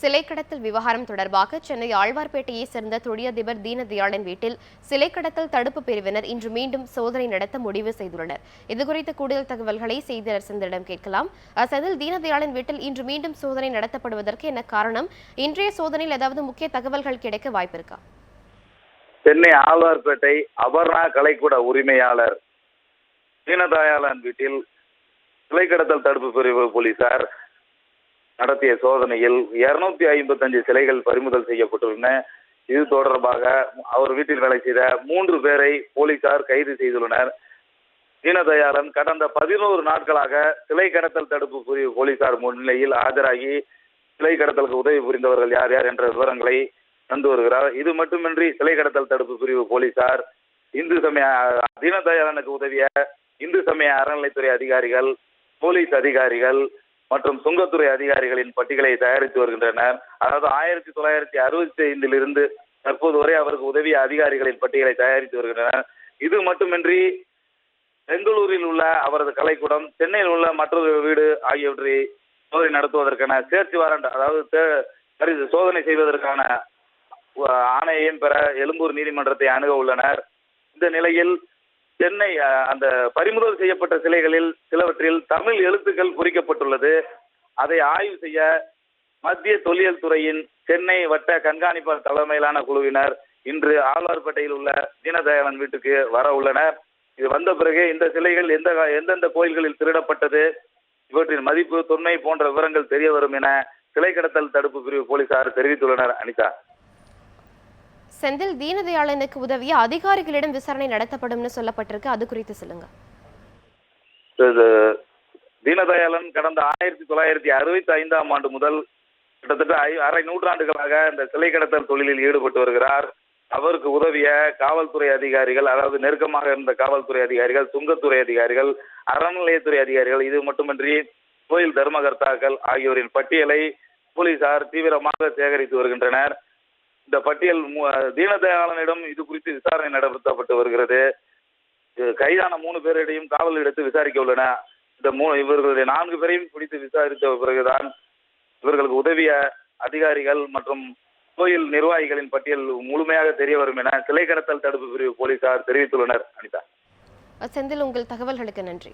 சிலை கடத்தல் விவகாரம் தொடர்பாக சென்னை ஆழ்வார்பேட்டையை சேர்ந்த தொழிலதிபர் தீனதயாளன் வீட்டில் சிலை கடத்தல் தடுப்பு பிரிவினர் இன்று மீண்டும் சோதனை நடத்த முடிவு செய்துள்ளனர். இதுகுறித்த கூடுதல் தகவல்களை செய்தியாளர் செந்திலிடம் கேட்கலாம். செந்தில், தீனதயாளன் வீட்டில் இன்று மீண்டும் சோதனை நடத்தப்படுவதற்கு என்ன காரணம்? இன்றைய சோதனையில் ஏதாவது முக்கிய தகவல்கள் கிடைக்க வாய்ப்பு இருக்கா? சென்னை ஆழ்வார்பேட்டை அபர்ணா கலைக்கூட உரிமையாளர் தீனதயாளன் வீட்டில் சிலை கடத்தல் தடுப்பு பிரிவு போலீசார் நடத்திய சோதனையில் 255 சிலைகள் பறிமுதல் செய்யப்பட்டுள்ளன. இது தொடர்பாக அவர் வீட்டில் வேலை செய்த 3 பேரை போலீசார் கைது செய்துள்ளனர். தீனதயாளன் கடந்த 11 நாட்களாக சிலை கடத்தல் தடுப்பு பிரிவு போலீசார் முன்னிலையில் ஆஜராகி சிலை கடத்தலுக்கு உதவி புரிந்தவர்கள் யார் யார் என்ற விவரங்களை தந்து வருகிறார். இது மட்டுமின்றி சிலை கடத்தல் தடுப்பு பிரிவு போலீசார் தீனதயாளனுக்கு உதவிய இந்து சமய அறநிலைத்துறை அதிகாரிகள், போலீஸ் அதிகாரிகள் மற்றும் சுங்கத்துறை அதிகாரிகளின் பட்டியலை தயாரித்து வருகின்றனர். அதாவது 1965 தற்போது வரை அவருக்கு உதவிய அதிகாரிகளின் பட்டியலை தயாரித்து வருகின்றனர். இது மட்டுமின்றி பெங்களூரில் உள்ள அவரது கலைக்கூடம், சென்னையில் உள்ள மற்றொரு வீடு ஆகியவற்றை சோதனை நடத்துவதற்கான சேர்ச் வாரண்ட், அதாவது சோதனை செய்வதற்கான ஆணையையும் பெற எழும்பூர் நீதிமன்றத்தை அணுக உள்ளனர். இந்த நிலையில் சென்னை அந்த பறிமுதல் செய்யப்பட்ட சிலைகளில் சிலவற்றில் தமிழ் எழுத்துக்கள் பொறிக்கப்பட்டுள்ளது. அதை ஆய்வு செய்ய மத்திய தொல்லியல் துறையின் சென்னை வட்ட கண்காணிப்பாளர் தலைமையிலான குழுவினர் இன்று ஆழ்வார்பேட்டையில் உள்ள தீனதயாளன் வீட்டுக்கு வர உள்ளனர். இது வந்த பிறகு இந்த சிலைகள் எந்தெந்த கோயில்களில் திருடப்பட்டது, இவற்றின் மதிப்பு, தொன்மை போன்ற விவரங்கள் தெரிய வரும் என சிலை கடத்தல் தடுப்பு பிரிவு போலீசார் தெரிவித்துள்ளனர். அனிதா. செந்தில், தீனதயாளனுக்கு உதவிய அதிகாரிகளிடம் விசாரணை நடத்தப்படும் சொல்லப்பட்டிருக்கு, அது குறித்து சொல்லுங்க. தீனதயாளன் கடந்த 1965 முதல் கிட்டத்தட்ட அரை நூற்றாண்டுகளாக இந்த சிலை கடத்தல் தொழிலில் ஈடுபட்டு வருகிறார். அவருக்கு உதவிய காவல்துறை அதிகாரிகள், அதாவது நெருக்கமாக இருந்த காவல்துறை அதிகாரிகள், சுங்கத்துறை அதிகாரிகள், அறநிலையத்துறை அதிகாரிகள், இது மட்டுமின்றி கோயில் தர்மகர்த்தாக்கள் ஆகியோரின் பட்டியலை போலீசார் தீவிரமாக சேகரித்து வருகின்றனர். இந்த பட்டியல் தீனதயாளனிடம் இது குறித்து விசாரணை நடத்தப்பட்டு வருகிறது. கைதான 3 பேரிடையும் காவல் எடுத்து விசாரிக்க உள்ளன. இவர்களுடைய 4 பேரையும் பிடித்து விசாரித்த பிறகுதான் இவர்களுக்கு உதவிய அதிகாரிகள் மற்றும் கோயில் நிர்வாகிகளின் பட்டியல் முழுமையாக தெரிய வரும் என சிலை கடத்தல் தடுப்பு பிரிவு போலீசார் தெரிவித்துள்ளனர். அனிதா. செந்தில், உங்கள் தகவல்களுக்கு நன்றி.